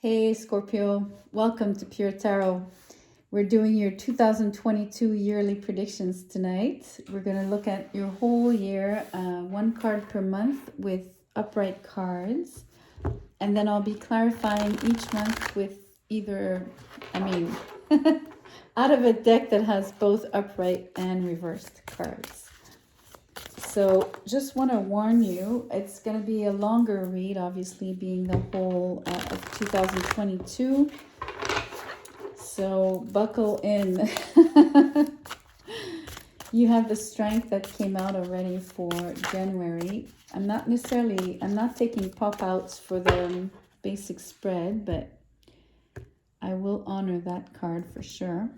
Hey Scorpio, welcome to Pure Tarot. We're doing your 2022 yearly predictions tonight. We're going to look at your whole year, one card per month with upright cards. And then I'll be clarifying each month with either, out of a deck that has both upright and reversed cards. So just want to warn you, it's going to be a longer read, obviously being the whole of 2022. So buckle in. You have the strength that came out already for January. I'm not taking pop-outs for the basic spread, but I will honor that card for sure.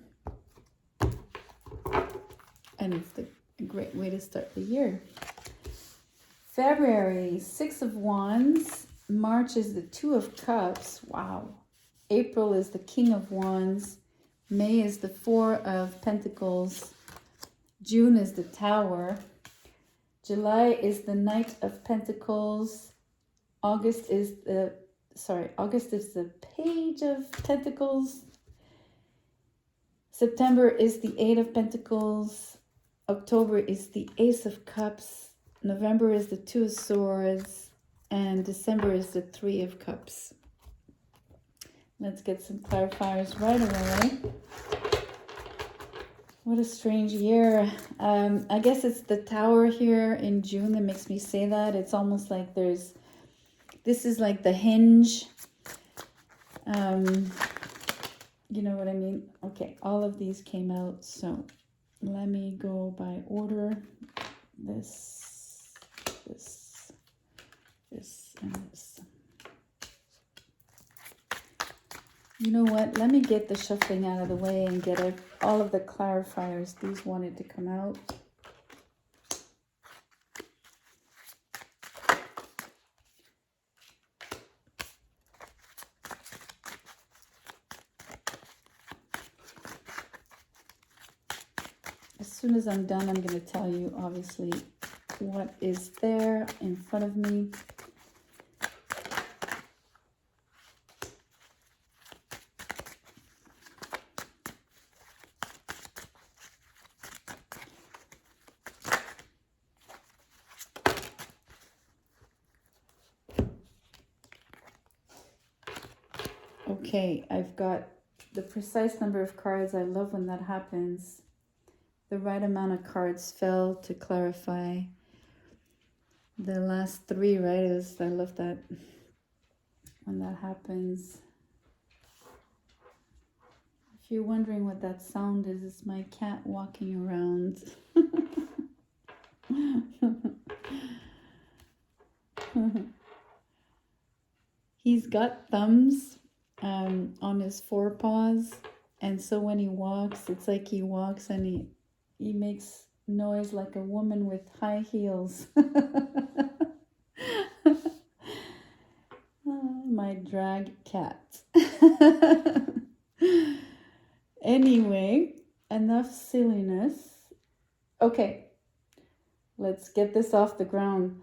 And it's a great way to start the year. February, 6 of Wands. March is the 2 of Cups. Wow. April is the King of Wands. May is the 4 of Pentacles. June is the Tower. July is the Knight of Pentacles. August is the Page of Pentacles. September is the 8 of Pentacles. October is the Ace of Cups. November is the 2 of Swords. And December is the 3 of Cups. Let's get some clarifiers right away. What a strange year. I guess it's the Tower here in June that makes me say that. It's almost like this is like the hinge. You know what I mean? Okay, all of these came out. So let me go by order. This, and this. You know what? Let me get the shuffling out of the way and get all of the clarifiers. These wanted to come out. As soon as I'm done, I'm going to tell you, obviously, what is there in front of me. Okay, I've got the precise number of cards. I love when that happens. The right amount of cards fell to clarify the last three, right? I love that when that happens. If you're wondering what that sound is, it's my cat walking around. He's got thumbs on his forepaws, and so when he walks, it's like he walks and he makes noise like a woman with high heels. My drag cat. Anyway, enough silliness. Okay, let's get this off the ground.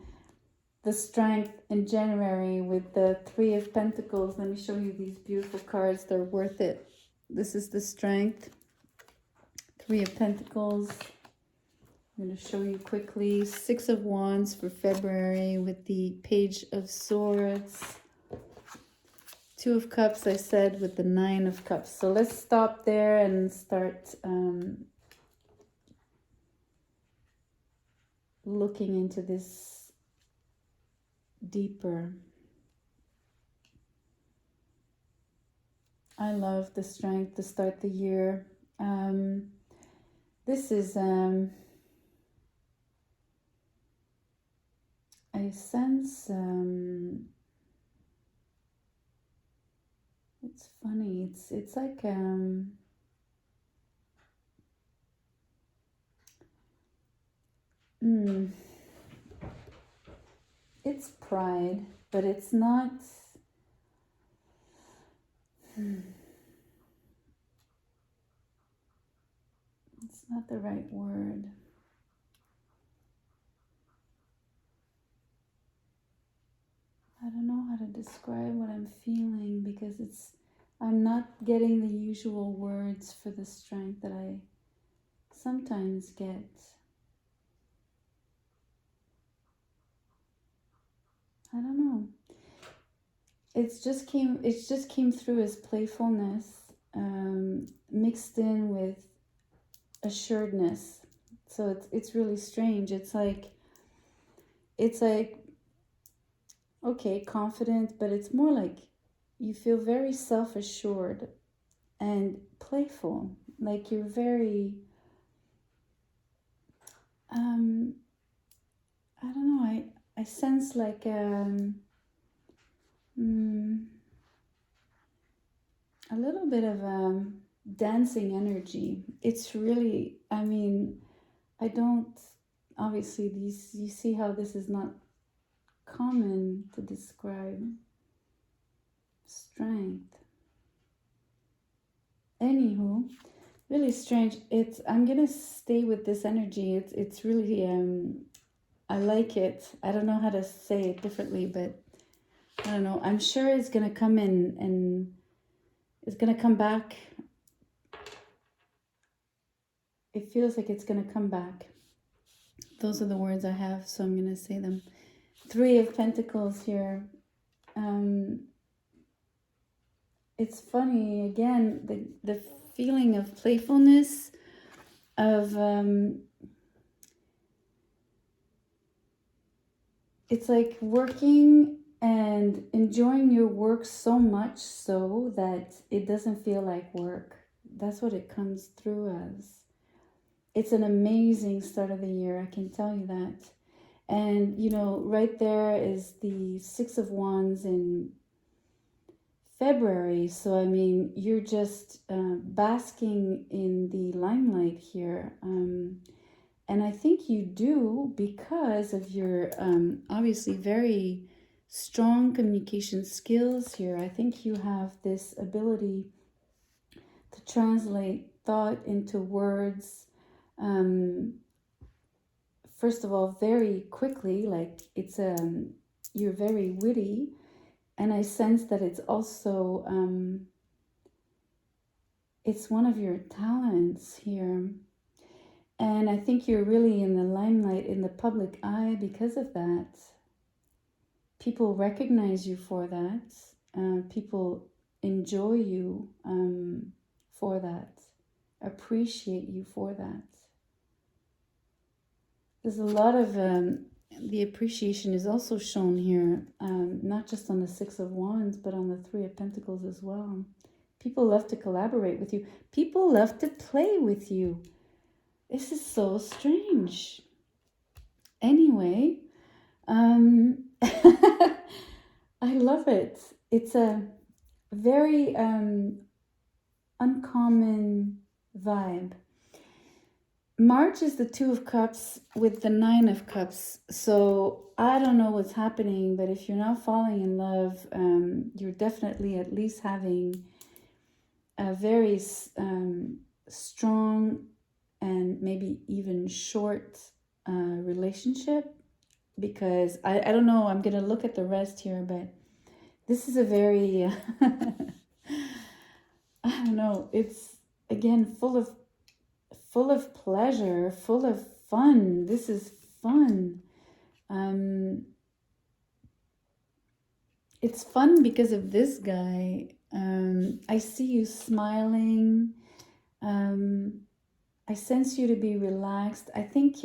The strength in January with the 3 of Pentacles. Let me show you these beautiful cards. They're worth it. This is the strength. 3 of Pentacles. I'm going to show you quickly. 6 of Wands for February with the Page of Swords. 2 of Cups, I said, with the 9 of Cups. So let's stop there and start looking into this deeper. I love the strength to start the year. This is I sense it's funny. It's like it's pride, but it's not. It's not the right word. I don't know how to describe what I'm feeling because I'm not getting the usual words for the strength that I sometimes get. I don't know. It just came through as playfulness, mixed in with assuredness. So it's really strange. It's like okay, confident, but it's more like you feel very self-assured and playful. Like you're very I don't know, I sense like a little bit of dancing energy. It's really, I mean, I don't, obviously, you see how this is not common to describe strength. Anywho, really strange. I'm gonna stay with this energy. It's really, I like it. I don't know how to say it differently, but I don't know. I'm sure it's gonna come in and it's gonna come back. It feels like it's gonna come back. Those are the words I have, so I'm gonna say them. Three of Pentacles here. It's funny again, the feeling of playfulness, of it's like working and enjoying your work so much so that it doesn't feel like work. That's what it comes through as. It's an amazing start of the year, I can tell you that. And you know, right there is the Six of Wands in February. So I mean, you're just basking in the limelight here. And I think you do because of your obviously very strong communication skills here. I think you have this ability to translate thought into words. First of all, very quickly, like you're very witty, and I sense that it's also it's one of your talents here. And I think you're really in the limelight, in the public eye because of that. People recognize you for that. People enjoy you for that, appreciate you for that. There's a lot of the appreciation is also shown here, not just on the Six of Wands, but on the Three of Pentacles as well. People love to collaborate with you. People love to play with you. This is so strange. Anyway, I love it. It's a very uncommon vibe. March is the Two of Cups with the Nine of Cups. So I don't know what's happening, but if you're not falling in love, you're definitely at least having a very strong and maybe even short relationship. Because I don't know, I'm going to look at the rest here, but this is a very, I don't know, it's again full of pleasure, full of fun. This is fun. It's fun because of this guy. I see you smiling. I sense you to be relaxed. I think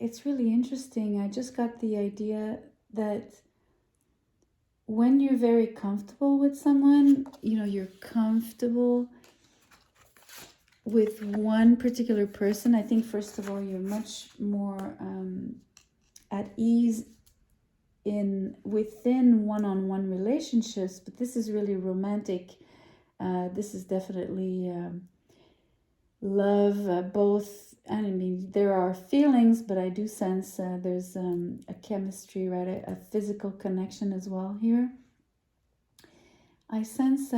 it's really interesting. I just got the idea that when you're very comfortable with someone, you know, you're comfortable with one particular person, I think first of all you're much more at ease within one-on-one relationships. But this is really romantic. This is definitely love, both. I mean, there are feelings, but I do sense there's a chemistry, right? A physical connection as well here. I sense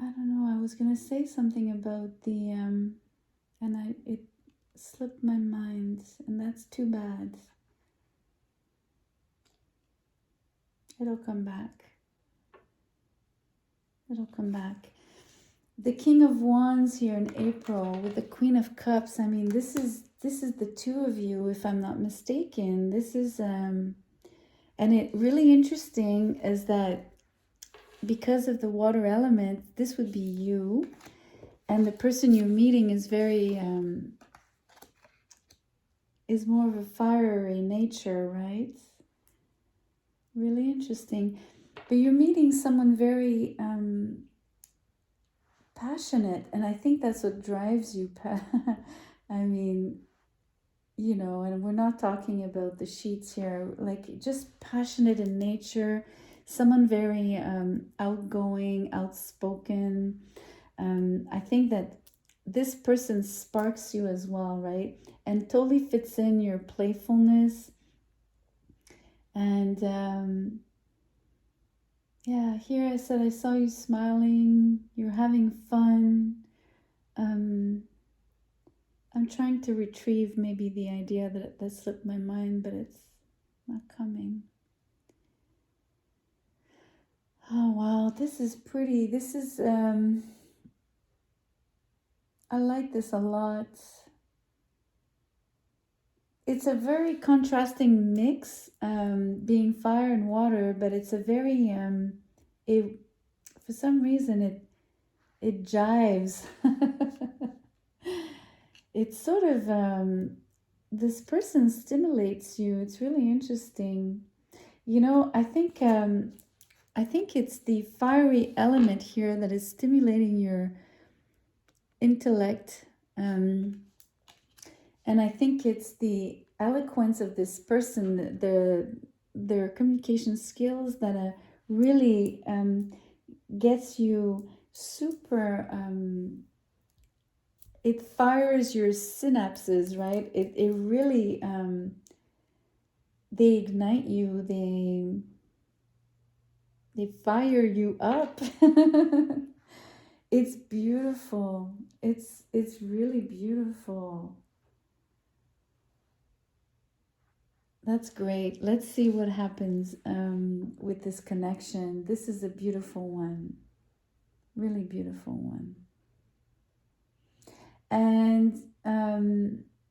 I don't know, I was gonna say something about the and slipped my mind, and that's too bad. It'll come back. It'll come back. The King of Wands here in April with the Queen of Cups. I mean, this is the two of you, if I'm not mistaken. This is and it really interesting is that because of the water element, this would be you, and the person you're meeting is very is more of a fiery nature, right? Really interesting. But you're meeting someone very passionate, and I think that's what drives you. I mean, you know, and we're not talking about the sheets here, like just passionate in nature, someone very outgoing, outspoken. I think that this person sparks you as well, right? And totally fits in your playfulness. And yeah, here I said I saw you smiling, you're having fun. I'm trying to retrieve maybe the idea that slipped my mind, but it's not coming. Oh wow, this is pretty. This is I like this a lot. It's a very contrasting mix, being fire and water, but it's a very it for some reason it jives. It's sort of this person stimulates you. It's really interesting. You know, I think it's the fiery element here that is stimulating your intellect. And I think it's the eloquence of this person, their communication skills that really gets you super, it fires your synapses, right? It really, they ignite you, they fire you up. It's beautiful. It's really beautiful. That's great. Let's see what happens with this connection. This is a beautiful one. Really beautiful one. And,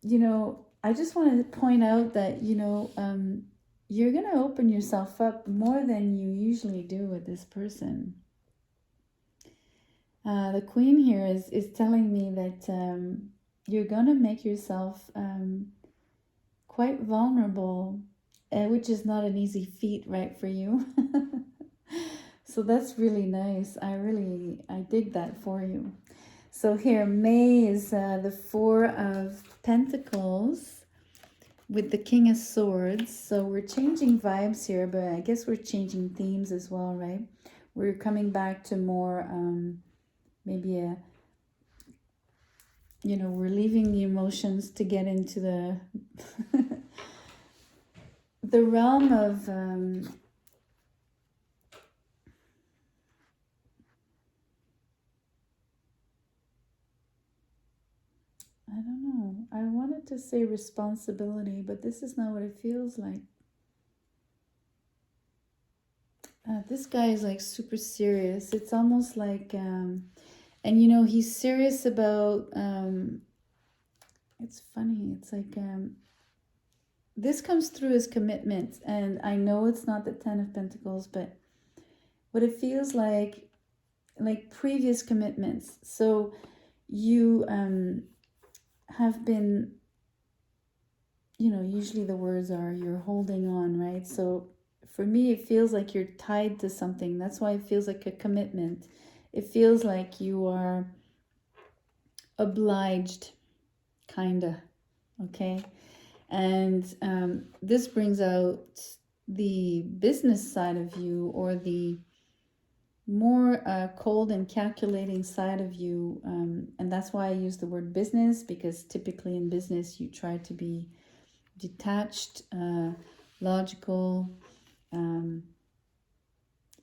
you know, I just want to point out that, you know, you're going to open yourself up more than you usually do with this person. The Queen here is telling me that you're going to make yourself quite vulnerable, which is not an easy feat, right, for you. So that's really nice. I dig that for you. So here, May is the Four of Pentacles with the King of Swords. So we're changing vibes here, but I guess we're changing themes as well, right? We're coming back to more maybe a, you know, we're leaving the emotions to get into the the realm of I don't know. I wanted to say responsibility, but this is not what it feels like. This guy is like super serious. It's almost like, and you know, he's serious about, it's funny. It's like, this comes through his commitment. And I know it's not the Ten of Pentacles, but what it feels like previous commitments. So you have been, you know, usually the words are you're holding on, right? So for me, it feels like you're tied to something. That's why it feels like a commitment. It feels like you are obliged, kinda, okay? And this brings out the business side of you, or the more cold and calculating side of you. And that's why I use the word business, because typically in business you try to be detached, logical,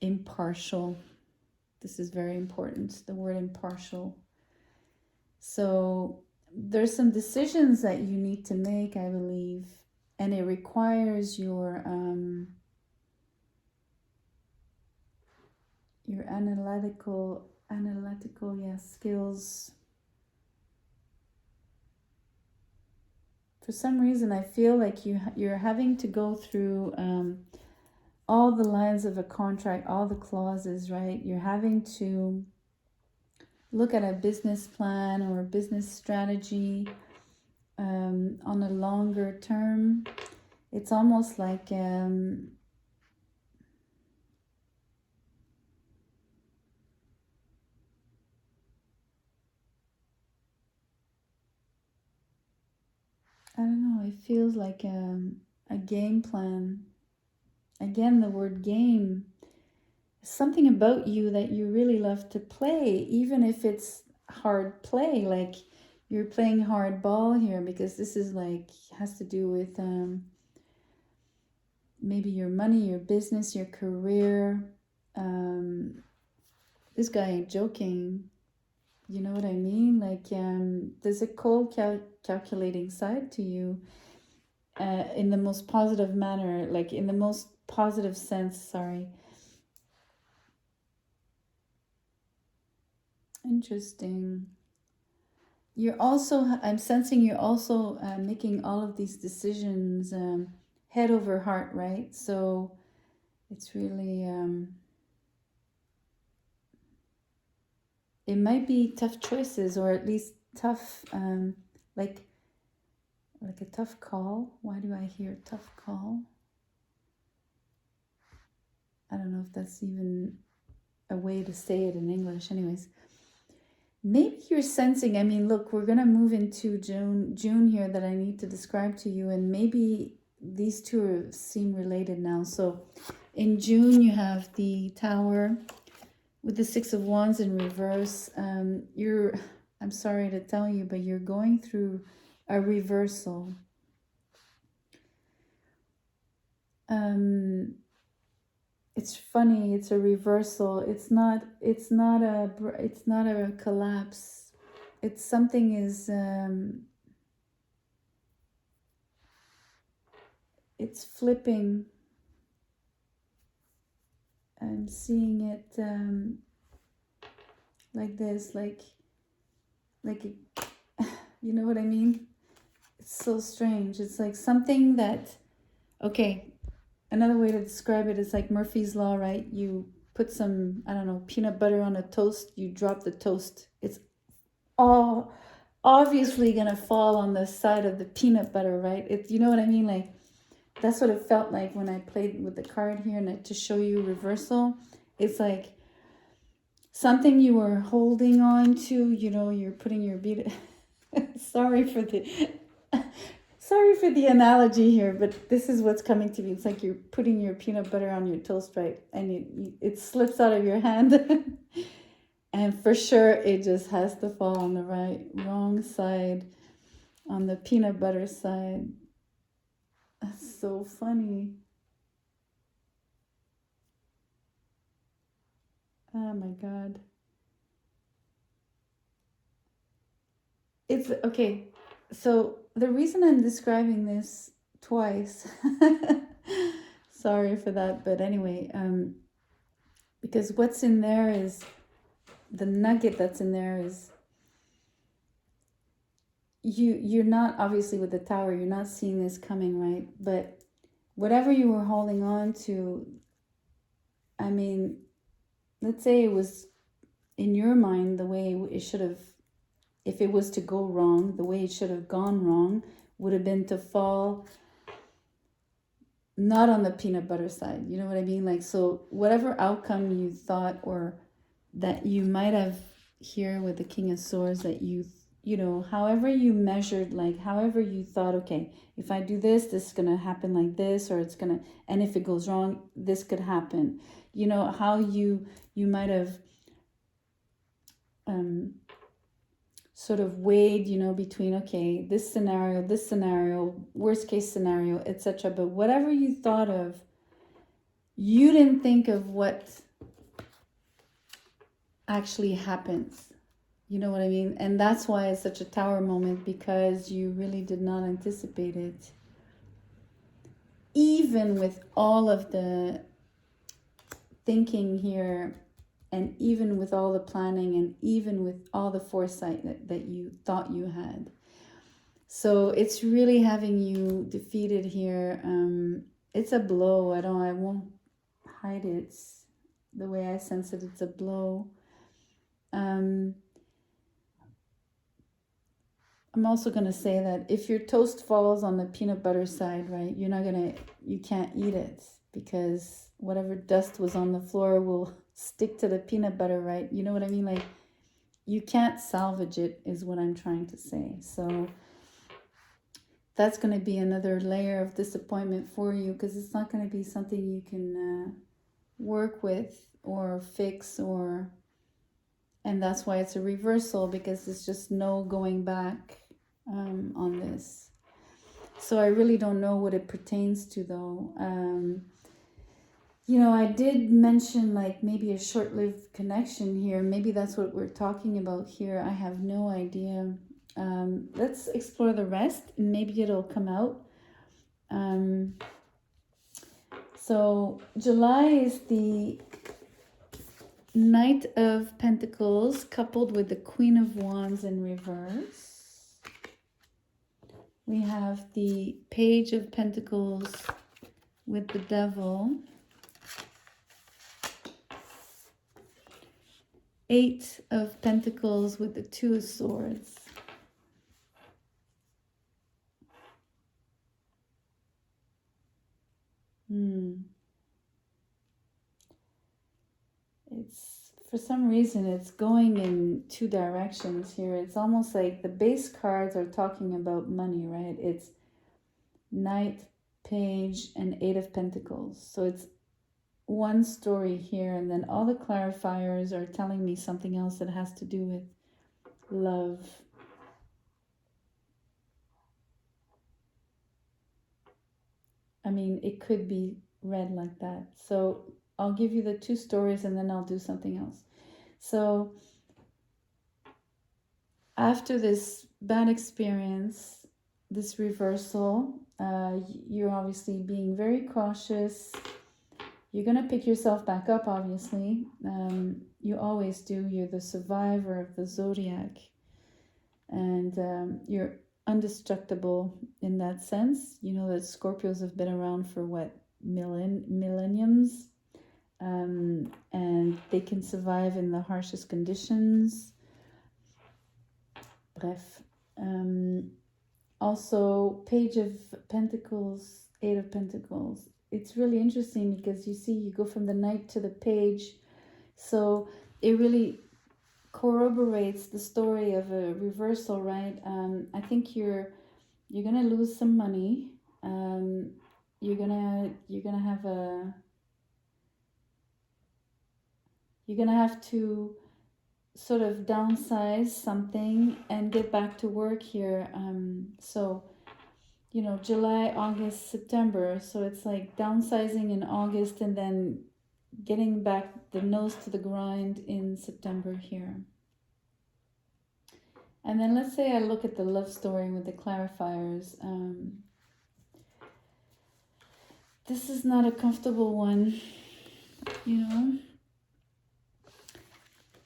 impartial. This is very important, the word impartial. So there's some decisions that you need to make, I believe, and it requires your analytical, yeah, skills. For some reason, I feel like you're having to go through all the lines of a contract, all the clauses, right? You're having to look at a business plan or a business strategy on a longer term. It's almost like I don't know, it feels like a game plan. Again, the word game. Something about you that you really love to play, even if it's hard play, like you're playing hard ball here, because this is like, has to do with maybe your money, your business, your career. This guy ain't joking. You know what I mean? Like, there's a cold calculating side to you in the most positive manner, like in the most positive sense, sorry. Interesting. You're also, I'm sensing you're also making all of these decisions head over heart, right? So it's really, it might be tough choices, or at least tough, like a tough call. Why do I hear tough call? I don't know if that's even a way to say it in English. Anyways, maybe you're sensing, I mean, look, we're going to move into June here that I need to describe to you, and maybe these two seem related now. So in June, you have the Tower with the Six of Wands in reverse. I'm sorry to tell you, but you're going through a reversal. It's funny, it's a reversal. It's not a collapse. It's something is it's flipping. I'm seeing it like this, like you know what I mean? It's so strange. It's like something that, okay, another way to describe it is like Murphy's Law, right? You put some, I don't know, peanut butter on a toast, you drop the toast. It's all obviously gonna fall on the side of the peanut butter, right? It's, you know what I mean? Like, that's what it felt like when I played with the card here, and to show you reversal. It's like something you were holding on to, you know, you're putting your beat. Sorry for the analogy here, but this is what's coming to me. It's like you're putting your peanut butter on your toast, right? And it slips out of your hand. And for sure, it just has to fall on the wrong side, on the peanut butter side. That's so funny. Oh my God. It's okay. So the reason I'm describing this twice, sorry for that, but anyway, because what's in there is, the nugget that's in there is, you're not, obviously with the Tower, you're not seeing this coming, right? But whatever you were holding on to, I mean, let's say it was in your mind the way it should have, if it was to go wrong, the way it should have gone wrong would have been to fall not on the peanut butter side. You know what I mean? Like, so whatever outcome you thought, or that you might have here with the King of Swords, that you know, however you measured, like however you thought, okay, if I do this, this is gonna happen like this, or it's gonna, and if it goes wrong, this could happen. You know, how you might have sort of weighed, you know, between, okay, this scenario, worst case scenario, etc. But whatever you thought of, you didn't think of what actually happens. You know what I mean? And that's why it's such a tower moment, because you really did not anticipate it. Even with all of the thinking here, and even with all the planning, and even with all the foresight that you thought you had. So it's really having you defeated here. It's a blow. I won't hide it. The way I sense it, it's a blow. I'm also going to say that if your toast falls on the peanut butter side, right, you can't eat it, because whatever dust was on the floor will stick to the peanut butter, right? You know what I mean? Like, you can't salvage it, is what I'm trying to say. So that's going to be another layer of disappointment for you, because it's not going to be something you can work with or fix, and that's why it's a reversal, because there's just no going back on this. So I really don't know what it pertains to, though. I did mention like maybe a short-lived connection here. Maybe that's what we're talking about here. I have no idea. Let's explore the rest, and maybe it'll come out. So July is the Knight of Pentacles coupled with the Queen of Wands in reverse. We have the Page of Pentacles with the Devil. 8 of Pentacles with the Two of Swords. It's, for some reason, it's going in two directions here. It's almost like the base cards are talking about money, right? It's Knight, Page, and 8 of Pentacles. So it's one story here, and then all the clarifiers are telling me something else that has to do with love. I mean, it could be read like that. So I'll give you the two stories, and then I'll do something else. So after this bad experience, this reversal, you're obviously being very cautious. You're going to pick yourself back up, obviously. You always do. You're the survivor of the zodiac. And you're indestructible in that sense. You know that Scorpios have been around for what, millenniums? And they can survive in the harshest conditions. Bref. Also, Page of Pentacles, 8 of Pentacles. It's really interesting because you see, you go from the Knight to the Page. So it really corroborates the story of a reversal, right? I think you're gonna lose some money. You're gonna have to sort of downsize something and get back to work here. So July, August, September. So it's like downsizing in August and then getting back the nose to the grind in September here. And then let's say I look at the love story with the clarifiers. This is not a comfortable one,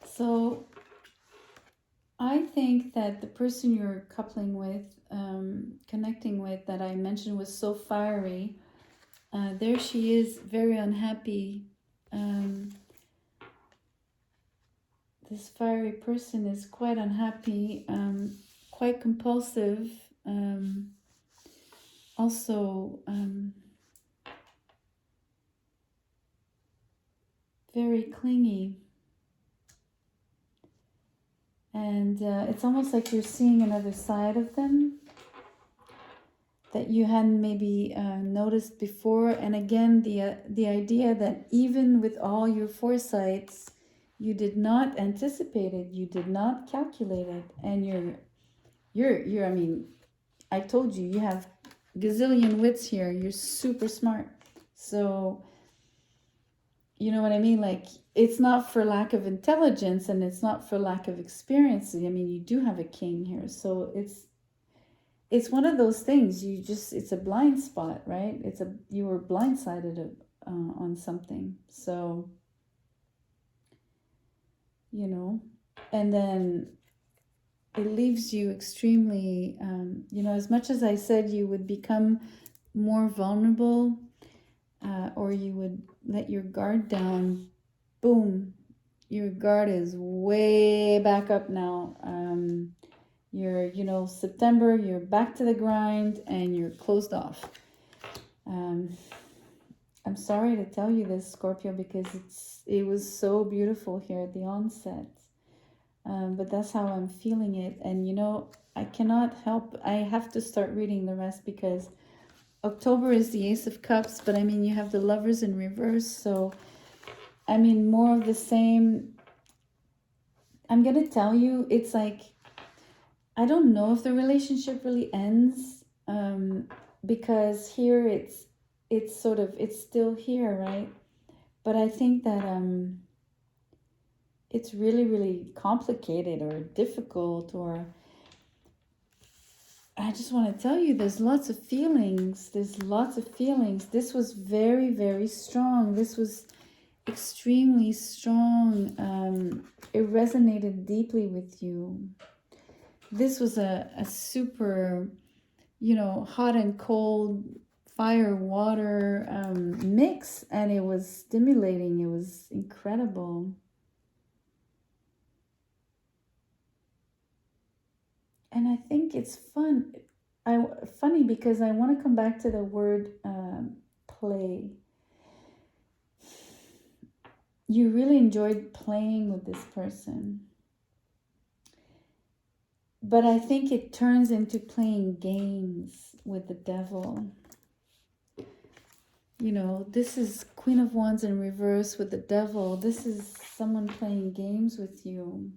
So I think that the person you're coupling with, connecting with, that I mentioned was so fiery. There she is, very unhappy. This fiery person is quite unhappy, quite compulsive, also very clingy. And it's almost like you're seeing another side of them that you hadn't maybe noticed before. And again, the idea that even with all your foresights, you did not anticipate it, you did not calculate it, and you're I mean, I told you, you have gazillion wits here. You're super smart. So You know what I mean? Like, it's not for lack of intelligence and it's not for lack of experience. I mean, you do have a king here. So it's one of those things. You just, it's a blind spot, right? You were blindsided on something. So, you know, and then it leaves you extremely, as much as I said you would become more vulnerable, or you would let your guard down, boom, your guard is way back up now. September, you're back to the grind and you're closed off. I'm sorry to tell you this, Scorpio, because it was so beautiful here at the onset. But that's how I'm feeling it. And I cannot help, I have to start reading the rest because October is the Ace of Cups, but I mean, you have the Lovers in reverse. So, I mean, more of the same. I'm going to tell you, it's like, I don't know if the relationship really ends, because here it's still here, right? But I think that it's really, really complicated or difficult, or I just want to tell you, there's lots of feelings. This was very, very strong. This was extremely strong. It resonated deeply with you. This was a super, hot and cold, fire, water mix, and it was stimulating. It was incredible. And I think it's funny because I want to come back to the word play. You really enjoyed playing with this person. But I think it turns into playing games with the devil. This is Queen of Wands in reverse with the devil. This is someone playing games with you.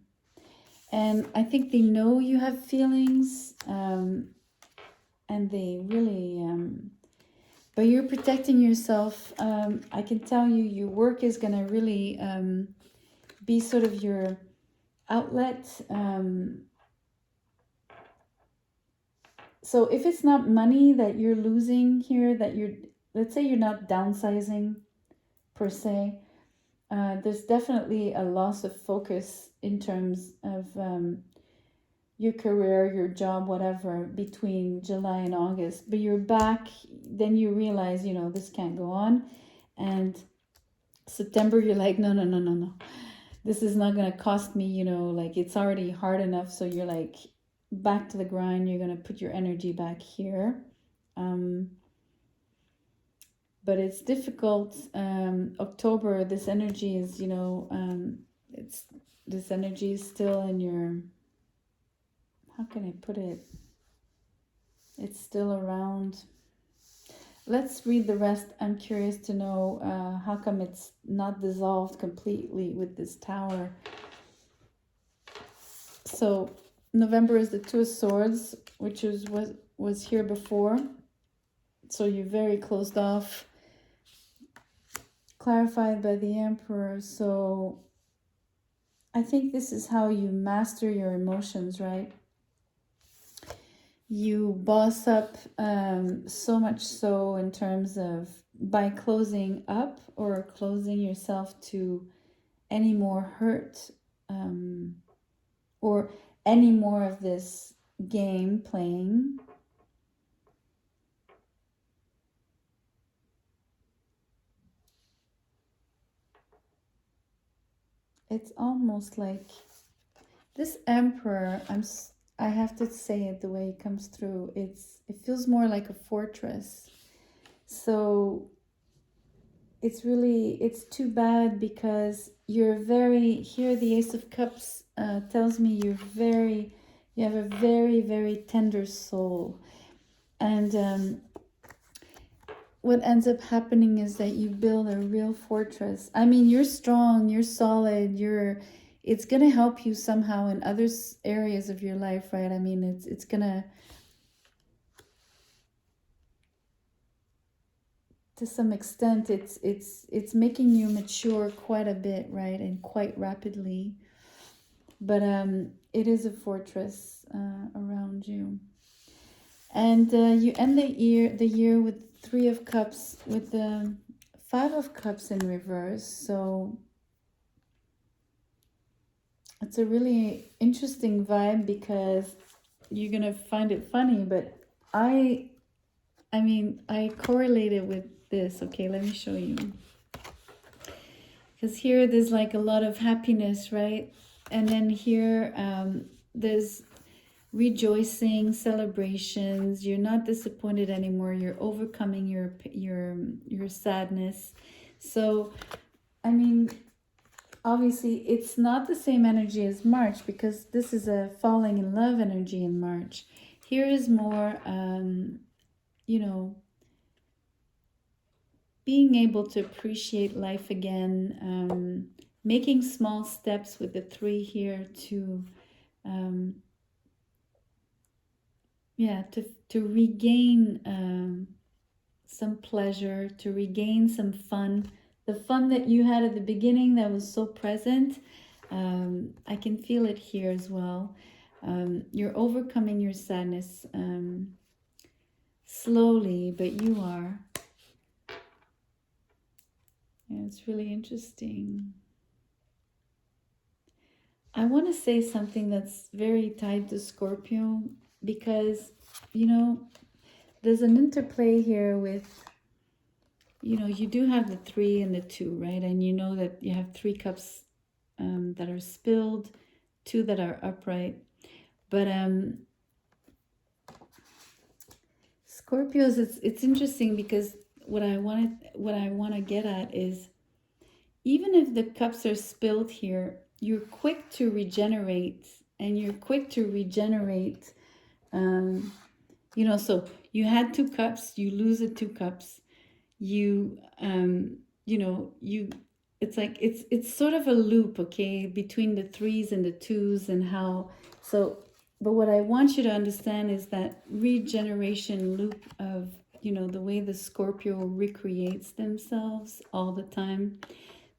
And I think they know you have feelings, and they really, but you're protecting yourself. I can tell you, your work is going to really be sort of your outlet. So if it's not money that you're losing here, let's say you're not downsizing per se, there's definitely a loss of focus in terms of your career, your job, whatever, between July and August. But you're back, then you realize, this can't go on. And September, you're like, no. This is not going to cost me, like it's already hard enough. So you're like back to the grind. You're going to put your energy back here. But it's difficult. October, this energy is, this energy is still in your, how can I put it? It's still around. Let's read the rest. I'm curious to know how come it's not dissolved completely with this tower. So November is the Two of Swords, which was here before. So you're very closed off. Clarified by the Emperor. So I think this is how you master your emotions, right? You boss up, so much so in terms of by closing up or closing yourself to any more hurt, or any more of this game playing. It's almost like this Emperor, I have to say it the way it comes through. It feels more like a fortress. So it's too bad because you're here the Ace of Cups tells me you have a very, very tender soul. And what ends up happening is that you build a real fortress. I mean, you're strong, you're solid, it's going to help you somehow in other areas of your life, right? I mean, it's going to, to some extent, it's making you mature quite a bit, right? And quite rapidly. But it is a fortress around you. And you end the year with 3 of Cups, with the 5 of Cups in reverse. So it's a really interesting vibe, because you're gonna find it funny, but I mean, I correlate it with this. Okay, let me show you. Because here there's like a lot of happiness, right? And then here there's rejoicing, celebrations. You're not disappointed anymore. You're overcoming your sadness. So, I mean, obviously it's not the same energy as March, because this is a falling in love energy in March. Here is more, you know, being able to appreciate life again, making small steps with the 3 here to, yeah, to regain some pleasure, to regain some fun. The fun that you had at the beginning that was so present, I can feel it here as well. You're overcoming your sadness slowly, but you are. Yeah, it's really interesting. I want to say something that's very tied to Scorpio, because, you know, there's an interplay here with, you know, you do have the 3 and the 2, right? And you know that you have 3 cups that are spilled, 2 that are upright. But Scorpios, it's interesting, because what I want to get at is, even if the cups are spilled here, you're quick to regenerate, and you're quick to regenerate. You know, so you had 2 cups, you lose the 2 cups, you know, it's like it's sort of a loop, okay, between the 3s and the 2s, and how. So, but what I want you to understand is that regeneration loop of, you know, the way the Scorpio recreates themselves all the time.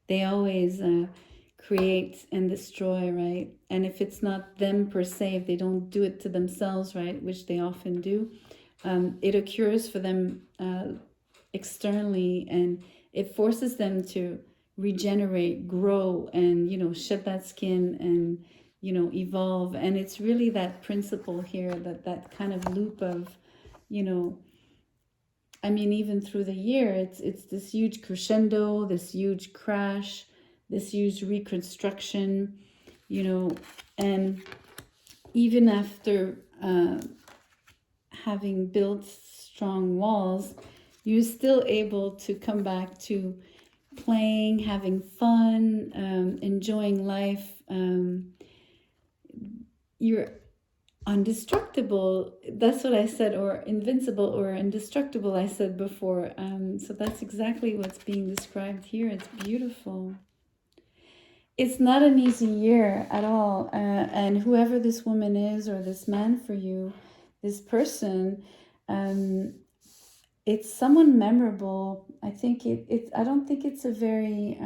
They always create and destroy, right? And if it's not them per se, if they don't do it to themselves, right, which they often do, it occurs for them externally, and it forces them to regenerate, grow, and, you know, shed that skin and, you know, evolve. And it's really that principle here, that kind of loop of, you know, I mean, even through the year, it's this huge crescendo, this huge crash, this huge reconstruction, you know. And even after having built strong walls, you're still able to come back to playing, having fun, enjoying life. You're undestructible. That's what I said, or invincible or indestructible, I said before. So that's exactly what's being described here. It's beautiful. It's not an easy year at all. And whoever this woman is, or this man for you, this person, it's someone memorable. I think I don't think it's a very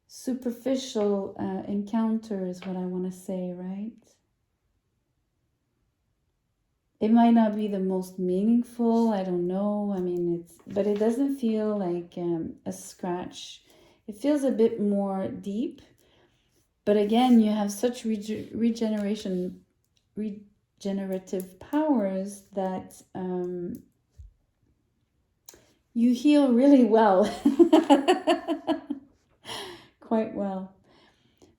superficial encounter, is what I want to say, right? It might not be the most meaningful, I don't know. I mean, but it doesn't feel like a scratch. It feels a bit more deep. But again, you have such regenerative powers that you heal really well. Quite well.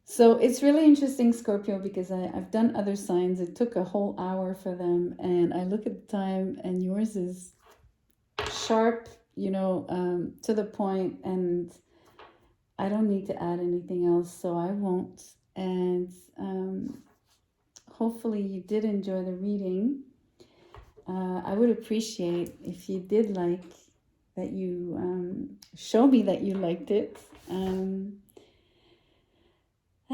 So it's really interesting, Scorpio, because I've done other signs. It took a whole hour for them, and I look at the time, and yours is sharp, you know, to the point, and I don't need to add anything else, so I won't. And hopefully you did enjoy the reading. I would appreciate if you did like that, you show me that you liked it.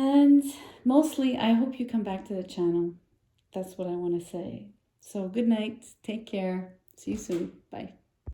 And mostly, I hope you come back to the channel. That's what I want to say. So good night. Take care. See you soon. Bye.